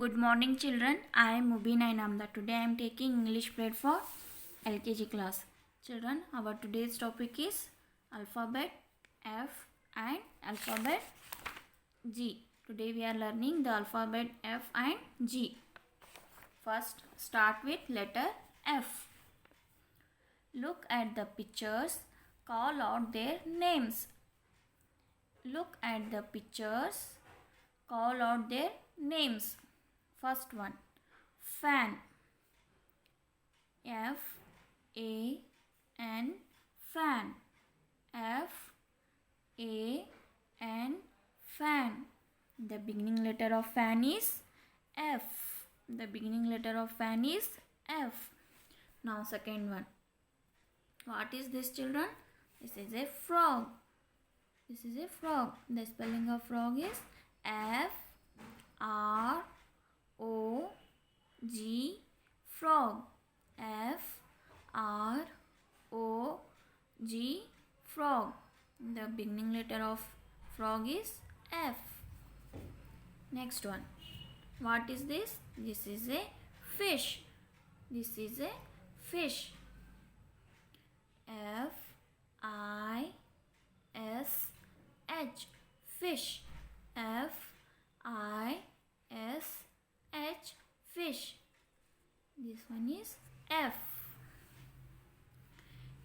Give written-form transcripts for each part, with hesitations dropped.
Good morning children. I am Mubina Inamda. Today I am taking English grade for LKG class. Children, our today's topic is alphabet F and alphabet G. Today we are learning the alphabet F and G. First start with letter F. Look at the pictures. Call out their names. Look at the pictures. Call out their names. First one, fan. F-A-N, fan. F-A-N, fan. The beginning letter of fan is F. The beginning letter of fan is F. Now second one. What is this, children? This is a frog. This is a frog. The spelling of frog is F-R-O-G, frog. F-R-O-G, frog. The beginning letter of frog is F. Next one. What is this? This is a fish. This is a fish. F-I-S-H, fish. F-I-S-H, fish. This one is F.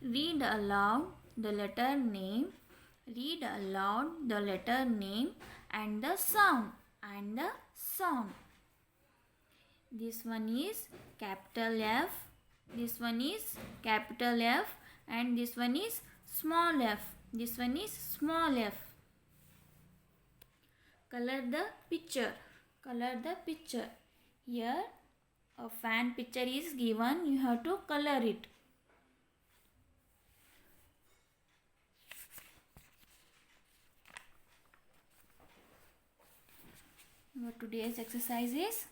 Read aloud the letter name. Read aloud the letter name and the sound. This one is capital F. This one is capital F. And this one is small f. This one is small f. Color the picture. Color the picture. Here a fan picture is given. You have to color it. Your today's exercise is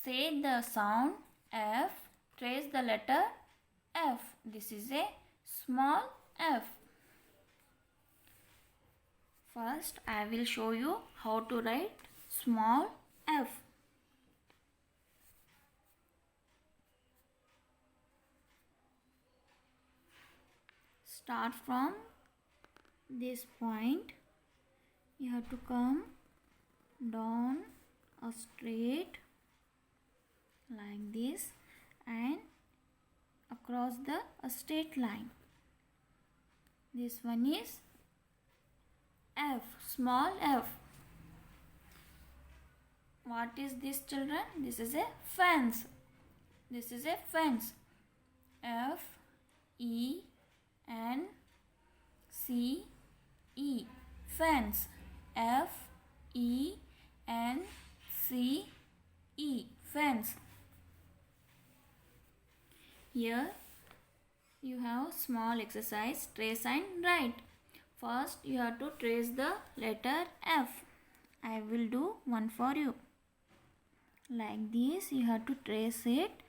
say the sound F. Trace the letter F. This is a small f. First, I will show you how to write small f. Start from this point. You have to come down a straight like this and across the straight line. This one is F, small f. What is this, children? This is a fence. This is a fence. F-E-N-C-E, fence. F-E-N-C-E, fence. Here you have small exercise, trace and write. First you have to trace the letter F. I will do one for you. Like this you have to trace it.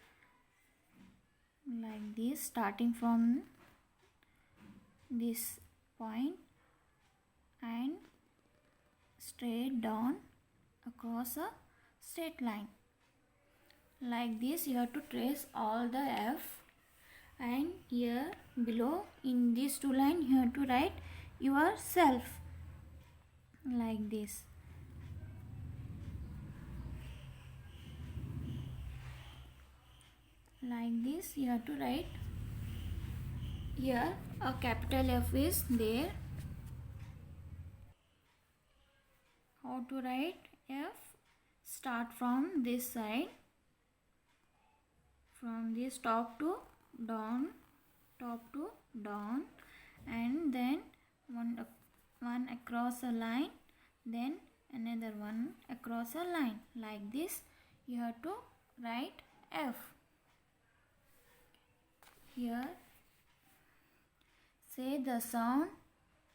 Like this, starting from this point and straight down across a straight line. Like this you have to trace all the F. And here below in these two lines you have to write yourself like this. Like this you have to write. Here a capital F is there. How to write F? Start from this side. From this top to down, and then one across a line, then another one across a line. Like this you have to write F. Here say the sound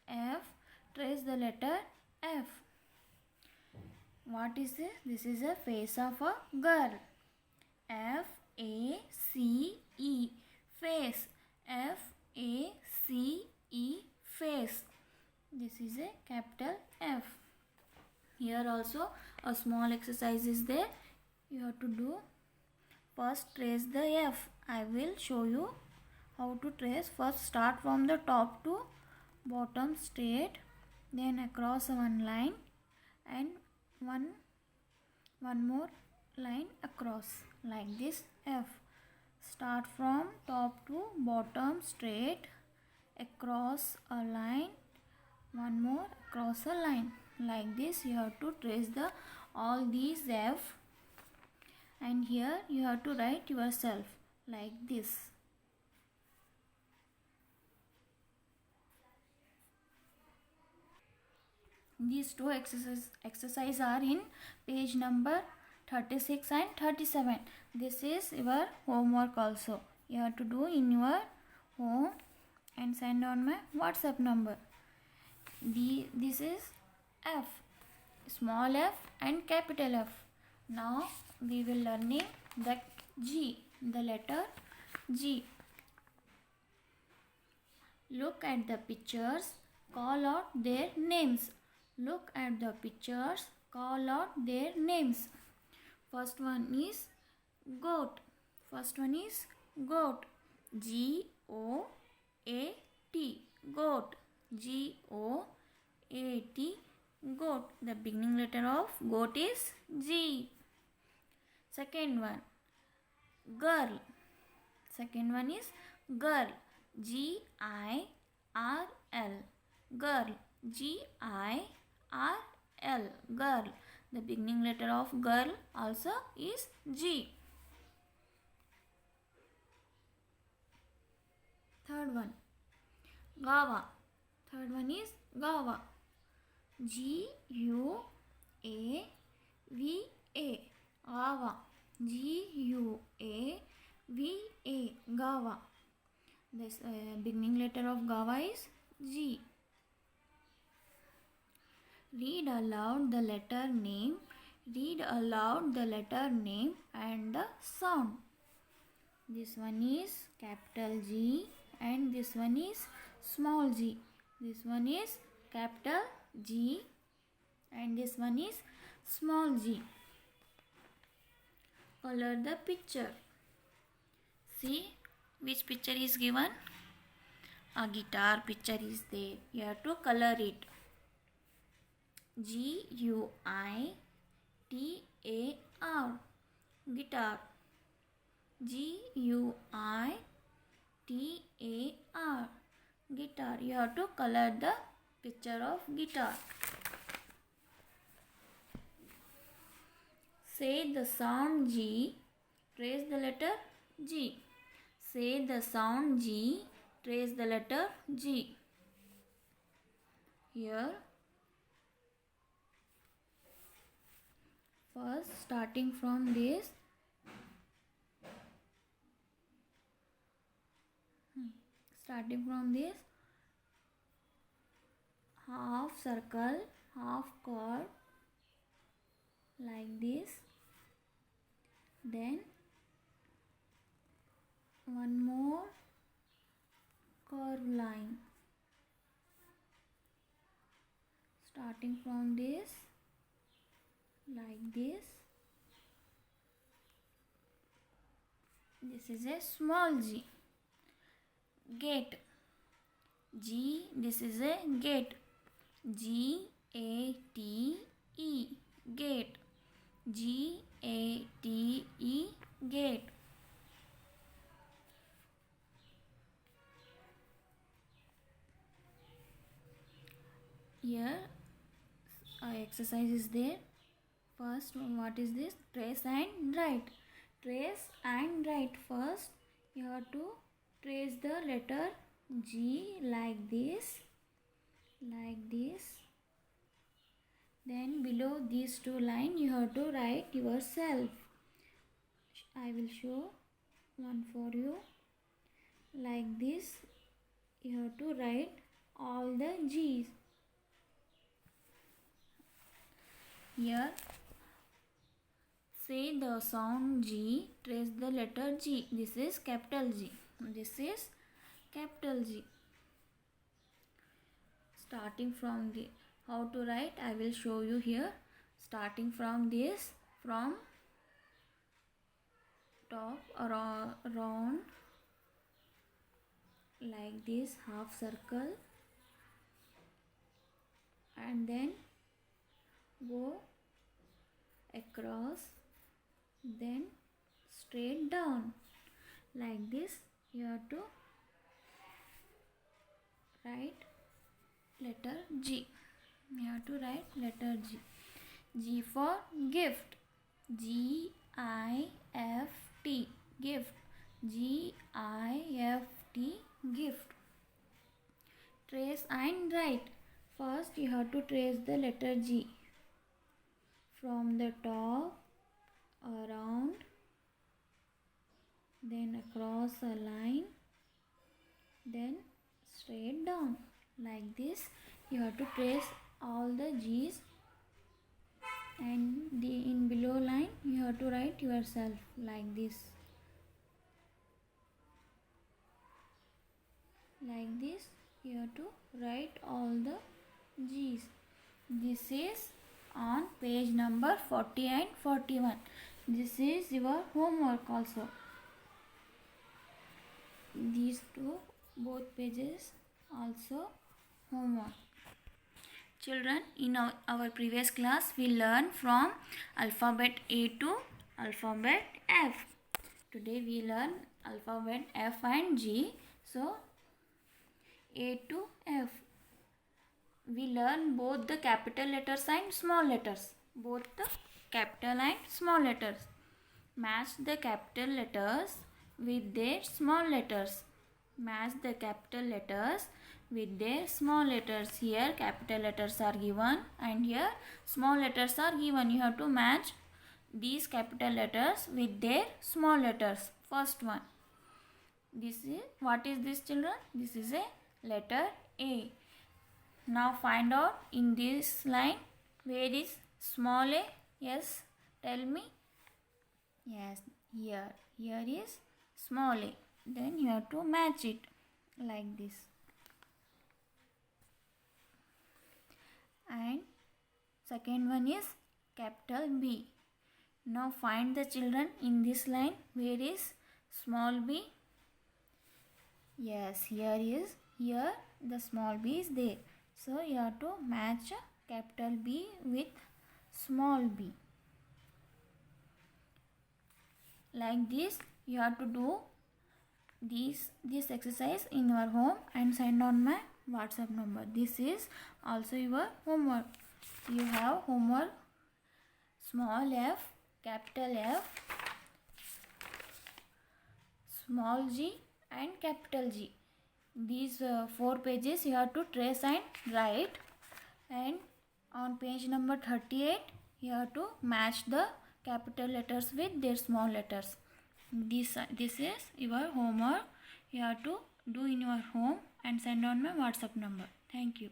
F. Trace the letter F. What is this? This is a face of a girl. F-A-C-E, face. F-A-C-E, face. This is a capital F. Here also a small exercise is there. You have to do. First trace the F. I will show you how to trace. First start from the top to bottom straight, then across one line and one more line across like this. F. Start from top to bottom straight, across a line, one more across a line like this. You have to trace the all these F, and here you have to write yourself like this. These two exercise are in page number 36 and 37. This is your homework also. You have to do in your home and send on my WhatsApp number. This is F, small f and capital F. Now we will learning the G, the letter G. Look at the pictures, call out their names. Look at the pictures, call out their names. First one is goat. First one is goat. G-O-A-T. Goat. G-O-A-T. Goat. The beginning letter of goat is G. Second one, girl. Second one is girl. G-I-R-L. Girl. G-I-R-L. Girl. The beginning letter of girl also is G. Third one, Gava. Third one is Gava. G-U-A-V-A. Gava. G-U-A-V-A. Gava. This beginning letter of Gava is G. Read aloud the letter name. Read aloud the letter name and the sound. This one is capital G and this one is small g. This one is capital G and this one is small g. Color the picture. See which picture is given? A guitar picture is there. You have to color it. G-U-I-T-A-R. Guitar. G-U-I-T-A-R. Guitar. You have to color the picture of guitar. Say the sound G. Trace the letter G. Say the sound G. Trace the letter G. Here. First, starting from this, half circle, half curve, like this. Then one more curve line. Starting from this, like this. This is a small g. Gate. G. This is a gate. G-A-T-E. Gate. G-A-T-E. Gate. Here exercise is there. First, what is this? Trace and write. Trace and write. First, you have to trace the letter G like this. Like this. Then below these two lines, you have to write yourself. I will show one for you. Like this, you have to write all the G's. Here, say the sound G, trace the letter G. This is capital G. This is capital G. Starting from the how to write, I will show you here. starting from this, from top around like this half circle, and then go across, then straight down like this. You have to write letter G. You have to write letter G. G for gift. G-I-F-T. Gift. G-I-F-T. Gift. Trace and write. First you have to trace the letter G. From the top, around, then across a line, then straight down like this. You have to trace all the G's, and in below line you have to write yourself like this. Like this you have to write all the G's. This is on page number 40 and 41. This is your homework also. These two, both pages also homework. Children, in our previous class we learned from alphabet A to alphabet F. Today we learn alphabet F and G. So A to F. We learn both the capital letters and small letters. Both the capital and small letters. Match the capital letters with their small letters. Match the capital letters with their small letters. Here capital letters are given and here small letters are given. You have to match these capital letters with their small letters. First one. What is this, children? This is a letter A. Now find out in this line where is small a. Yes, tell me. Yes, here is small a. Then you have to match it like this. And second one is capital B. Now find the children in this line where is small b. Yes, here the small b is there. So you have to match capital B with small b. Like this you have to do this exercise in your home and send on my WhatsApp number. This is also your homework. You have homework small f, capital F, small g and capital G. These 4 pages you have to trace and write, and on page number 38 you have to match the capital letters with their small letters. This is your homework. You have to do in your home and send on my WhatsApp number. Thank you.